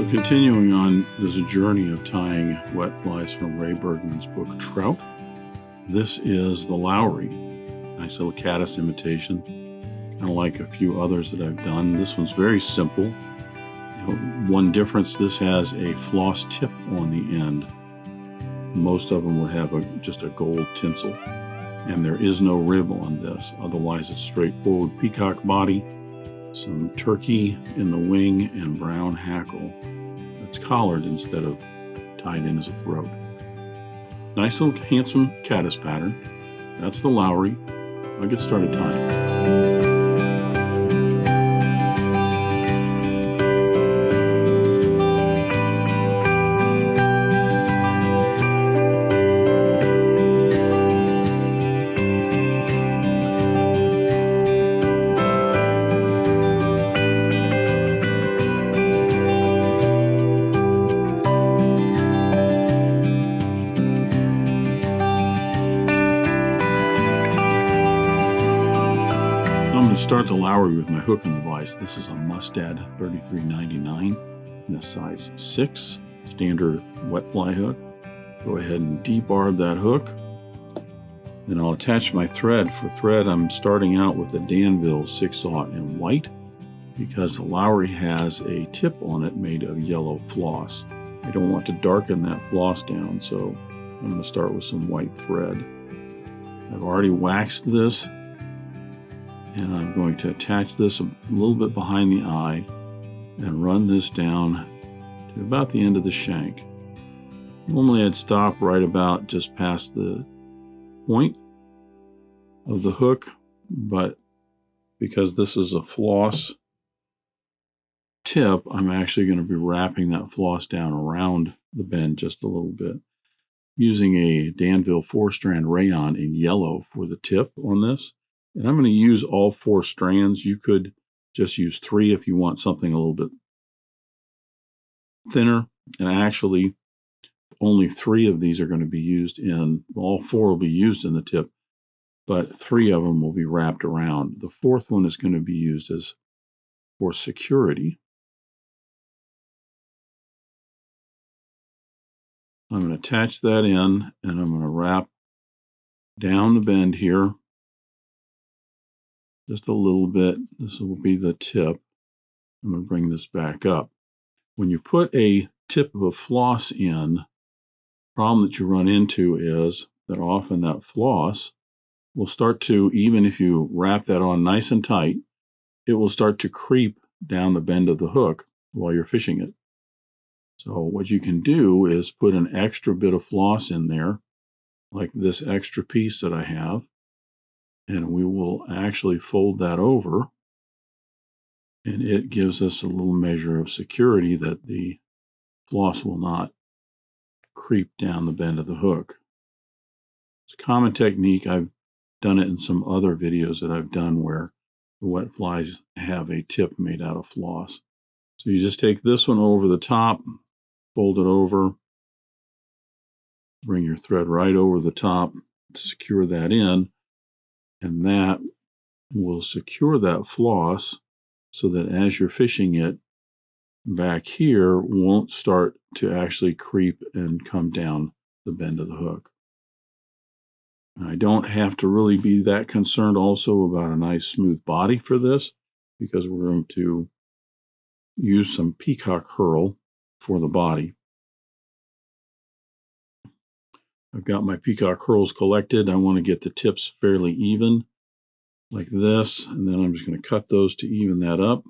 We're continuing on this journey of tying wet flies from Ray Bergman's book, Trout. This is the Lowry. Nice little caddis imitation, kind of like a few others that I've done. This one's very simple. One difference, this has a floss tip on the end. Most of them would have just a gold tinsel, and there is no rib on this. Otherwise, it's straightforward peacock body, some turkey in the wing, and brown hackle. It's collared instead of tied in as a throat. Nice little handsome caddis pattern. That's the Lowry. I'll get started tying. Start the Lowry with my hooking device. This is a Mustad 3399 in a size 6 standard wet fly hook. Go ahead and debarb that hook. Then I'll attach my thread. For thread, I'm starting out with the Danville 6/0 in white because the Lowry has a tip on it made of yellow floss. I don't want to darken that floss down, so I'm going to start with some white thread. I've already waxed this, and I'm going to attach this a little bit behind the eye and run this down to about the end of the shank. Normally I'd stop right about just past the point of the hook, but because this is a floss tip, I'm actually going to be wrapping that floss down around the bend just a little bit. Using a Danville 4-strand rayon in yellow for the tip on this. And I'm going to use all 4 strands. You could just use 3 if you want something a little bit thinner. And actually, only 3 of these are going to be used in, all 4 will be used in the tip, but 3 of them will be wrapped around. The 4th one is going to be used as for security. I'm going to attach that in, and I'm going to wrap down the bend here. Just a little bit. This will be the tip. I'm going to bring this back up. When you put a tip of a floss in, the problem that you run into is that often that floss will start to, even if you wrap that on nice and tight, it will start to creep down the bend of the hook while you're fishing it. So what you can do is put an extra bit of floss in there, like this extra piece that I have. And we will actually fold that over, and it gives us a little measure of security that the floss will not creep down the bend of the hook. It's a common technique. I've done it in some other videos that I've done where the wet flies have a tip made out of floss. So you just take this one over the top, fold it over, bring your thread right over the top, secure that in. And that will secure that floss so that as you're fishing it, back here won't start to actually creep and come down the bend of the hook. I don't have to really be that concerned also about a nice smooth body for this, because we're going to use some Peacock Herl for the body. I've got my Peacock Herls collected. I want to get the tips fairly even, like this, and then I'm just going to cut those to even that up.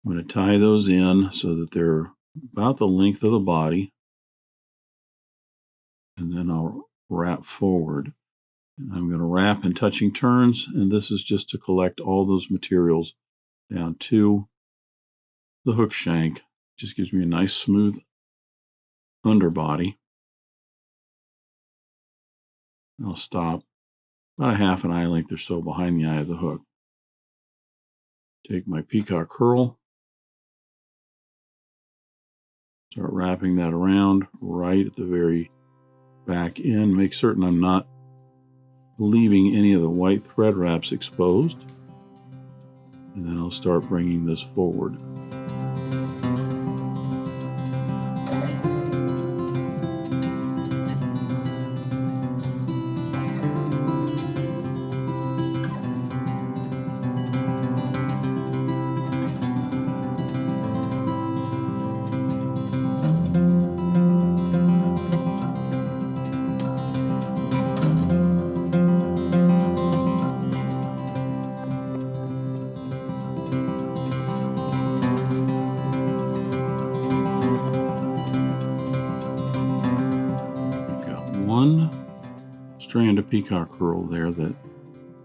I'm going to tie those in so that they're about the length of the body, and then I'll wrap forward. And I'm going to wrap in touching turns, and this is just to collect all those materials down to the hook shank. Just gives me a nice smooth underbody. I'll stop about a half an eye length or so behind the eye of the hook. Take my Peacock Herl, start wrapping that around right at the very back end. Make certain I'm not leaving any of the white thread wraps exposed. and then I'll start bringing this forward. One strand of peacock herl there that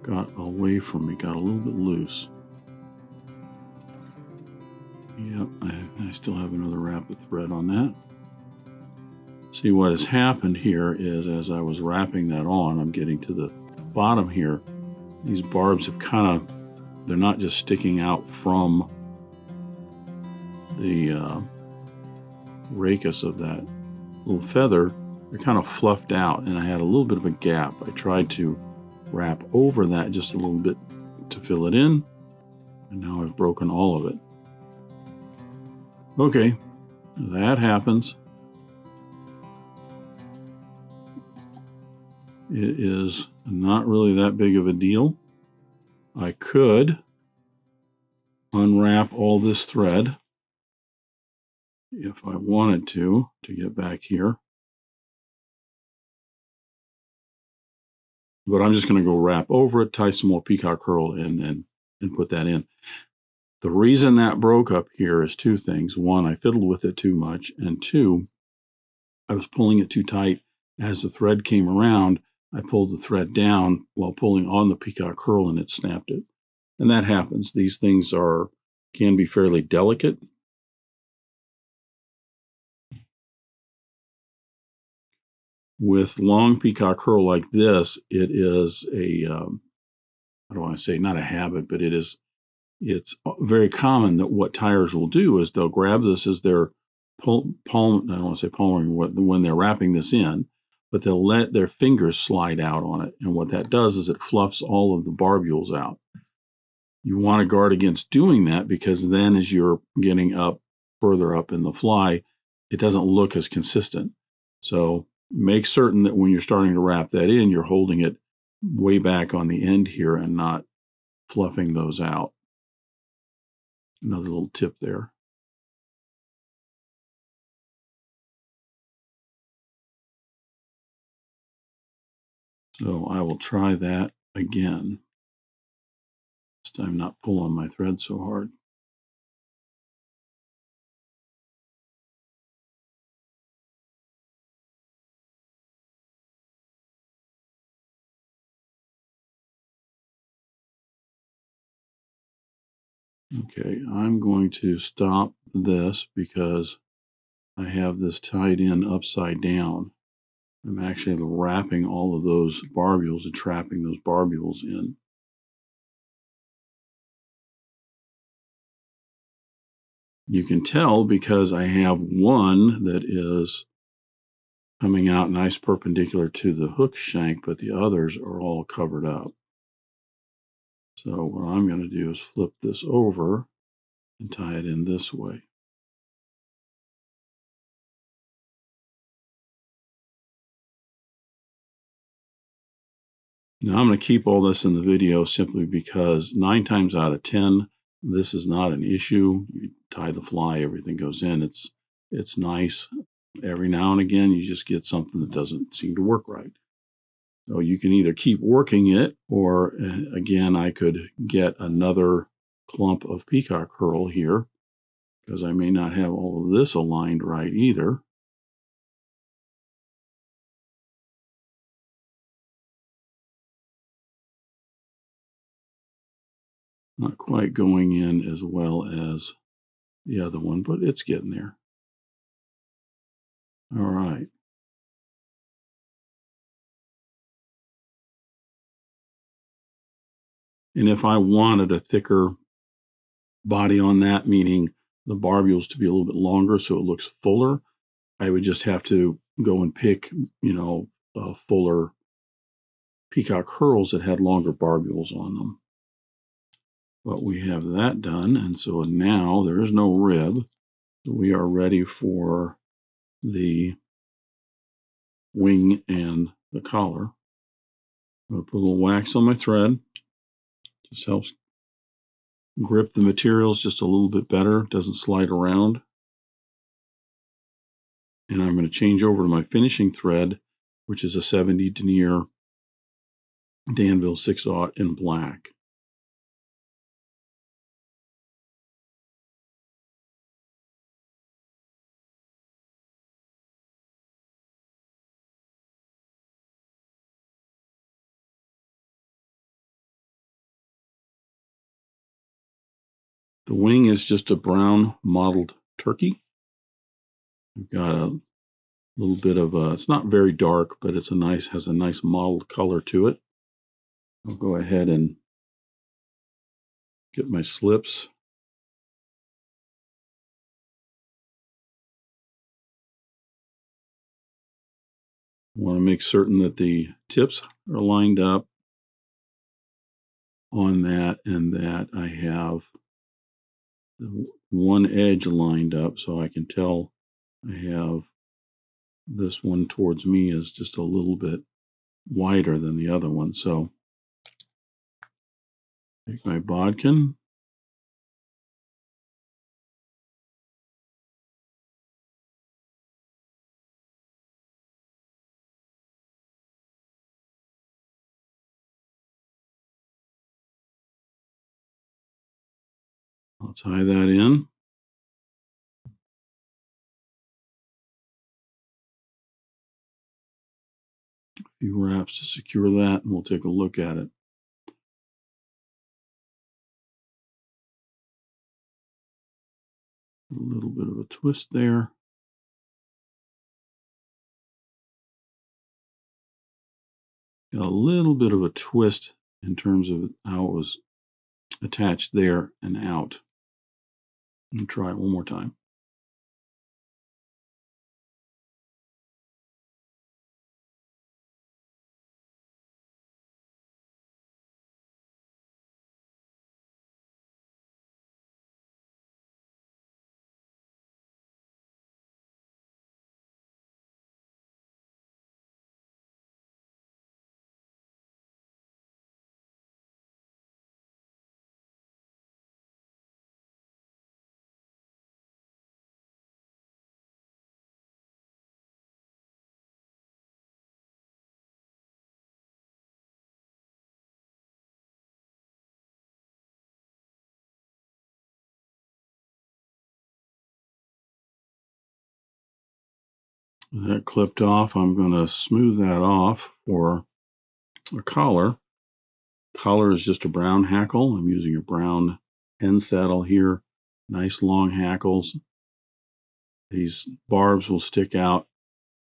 got away from me, got a little bit loose. Yep, I still have another wrap of thread on that. See, what has happened here is as I was wrapping that on, I'm getting to the bottom here. These barbs have kind of, they're not just sticking out from the rachis of that little feather. They're kind of fluffed out, and I had a little bit of a gap. I tried to wrap over that just a little bit to fill it in, and now I've broken all of it. Okay, that happens. It is not really that big of a deal. I could unwrap all this thread if I wanted to get back here. But I'm just going to go wrap over it, tie some more peacock herl, and put that in. The reason that broke up here is two things. One, I fiddled with it too much, and two, I was pulling it too tight. As the thread came around, I pulled the thread down while pulling on the peacock herl, and it snapped it. And that happens. These things can be fairly delicate. With long peacock herl like this, it is a, I don't want to say not a habit, but it's very common that what tyers will do is they'll grab this as their I don't want to say palming when they're wrapping this in, but they'll let their fingers slide out on it. And what that does is it fluffs all of the barbules out. You want to guard against doing that, because then as you're getting up further up in the fly, it doesn't look as consistent. So make certain that when you're starting to wrap that in, you're holding it way back on the end here and not fluffing those out. Another little tip there. So I will try that again. This time not pull on my thread so hard. Okay, I'm going to stop this because I have this tied in upside down. I'm actually wrapping all of those barbules and trapping those barbules in. You can tell because I have one that is coming out nice perpendicular to the hook shank, but the others are all covered up. So what I'm going to do is flip this over and tie it in this way. Now I'm going to keep all this in the video simply because 9 times out of 10, this is not an issue. You tie the fly, everything goes in. It's nice. Every now and again, you just get something that doesn't seem to work right. So you can either keep working it, or again, I could get another clump of peacock herl here, because I may not have all of this aligned right either. Not quite going in as well as the other one, but it's getting there. All right. And if I wanted a thicker body on that, meaning the barbules to be a little bit longer so it looks fuller, I would just have to go and pick, fuller peacock herls that had longer barbules on them. But we have that done, and so now there is no rib. So we are ready for the wing and the collar. I'm going to put a little wax on my thread. Just helps grip the materials just a little bit better. It doesn't slide around. And I'm going to change over to my finishing thread, which is a 70 denier Danville 6/0 in black. The wing is just a brown mottled turkey. We've got a little bit of it's not very dark, but has a nice mottled color to it. I'll go ahead and get my slips. I want to make certain that the tips are lined up on that and that I have the one edge lined up so I can tell I have this one towards me is just a little bit wider than the other one. So take my bodkin, I'll tie that in. A few wraps to secure that, and we'll take a look at it. A little bit of a twist there. Got a little bit of a twist in terms of how it was attached there and out. Let me try it one more time. That clipped off, I'm going to smooth that off for a collar. Collar is just a brown hackle. I'm using a brown hen saddle here. Nice long hackles. These barbs will stick out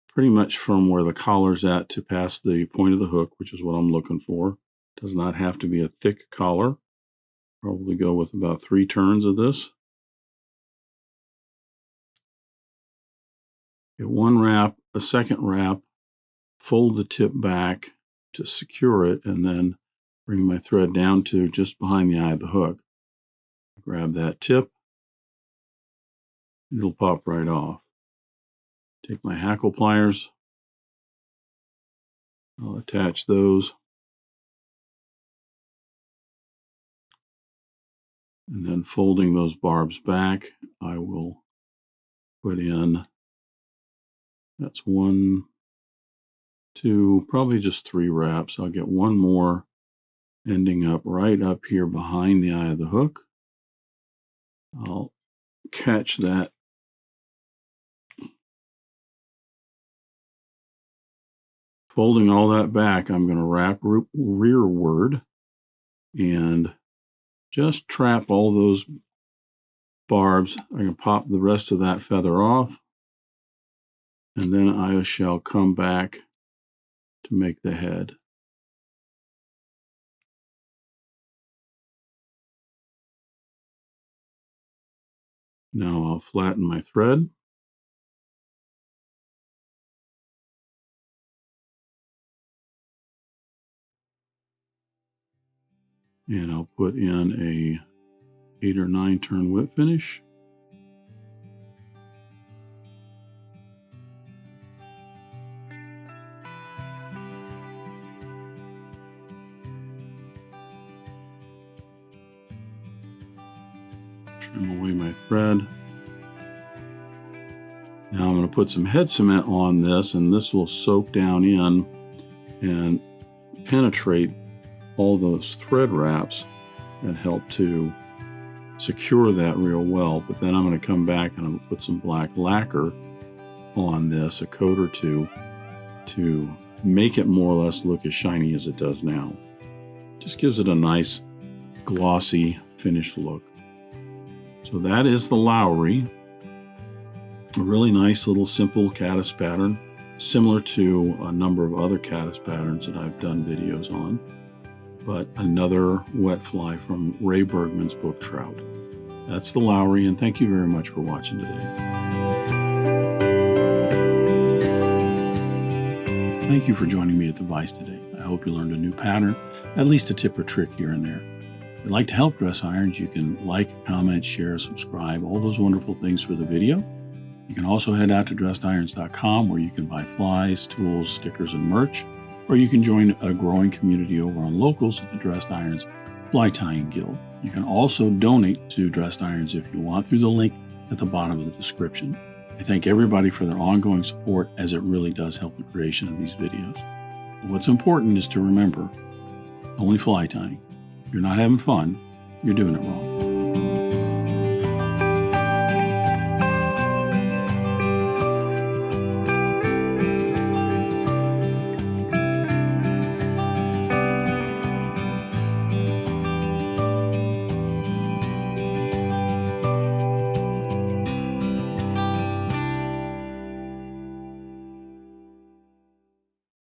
pretty much from where the collar's at to past the point of the hook, which is what I'm looking for. Does not have to be a thick collar. Probably go with about 3 turns of this. Get one wrap, a second wrap, fold the tip back to secure it, and then bring my thread down to just behind the eye of the hook. Grab that tip, it'll pop right off. Take my hackle pliers, I'll attach those, and then folding those barbs back, I will put in, that's 1, 2, probably just 3 wraps. I'll get one more ending up right up here behind the eye of the hook. I'll catch that folding all that back. I'm going to wrap rearward and just trap all those barbs. I can pop the rest of that feather off, and then I shall come back to make the head. Now I'll flatten my thread. And I'll put in a 8 or 9 turn whip finish. Trim away my thread. Now I'm going to put some head cement on this, and this will soak down in and penetrate all those thread wraps and help to secure that real well. But then I'm going to come back and I'm going to put some black lacquer on this, a coat or two, to make it more or less look as shiny as it does now. Just gives it a nice glossy finished look. So that is the Lowry. A really nice little simple caddis pattern, similar to a number of other caddis patterns that I've done videos on, but another wet fly from Ray Bergman's book, Trout. That's the Lowry, and thank you very much for watching today. Thank you for joining me at the Vise today. I hope you learned a new pattern, at least a tip or trick here and there. If you'd like to help Dress Irons, you can like, comment, share, subscribe, all those wonderful things for the video. You can also head out to dressedirons.com where you can buy flies, tools, stickers, and merch, or you can join a growing community over on Locals at the Dressed Irons Fly Tying Guild. You can also donate to Dressed Irons if you want through the link at the bottom of the description. I thank everybody for their ongoing support, as it really does help the creation of these videos. But what's important is to remember, only fly tying. If you're not having fun, you're doing it wrong.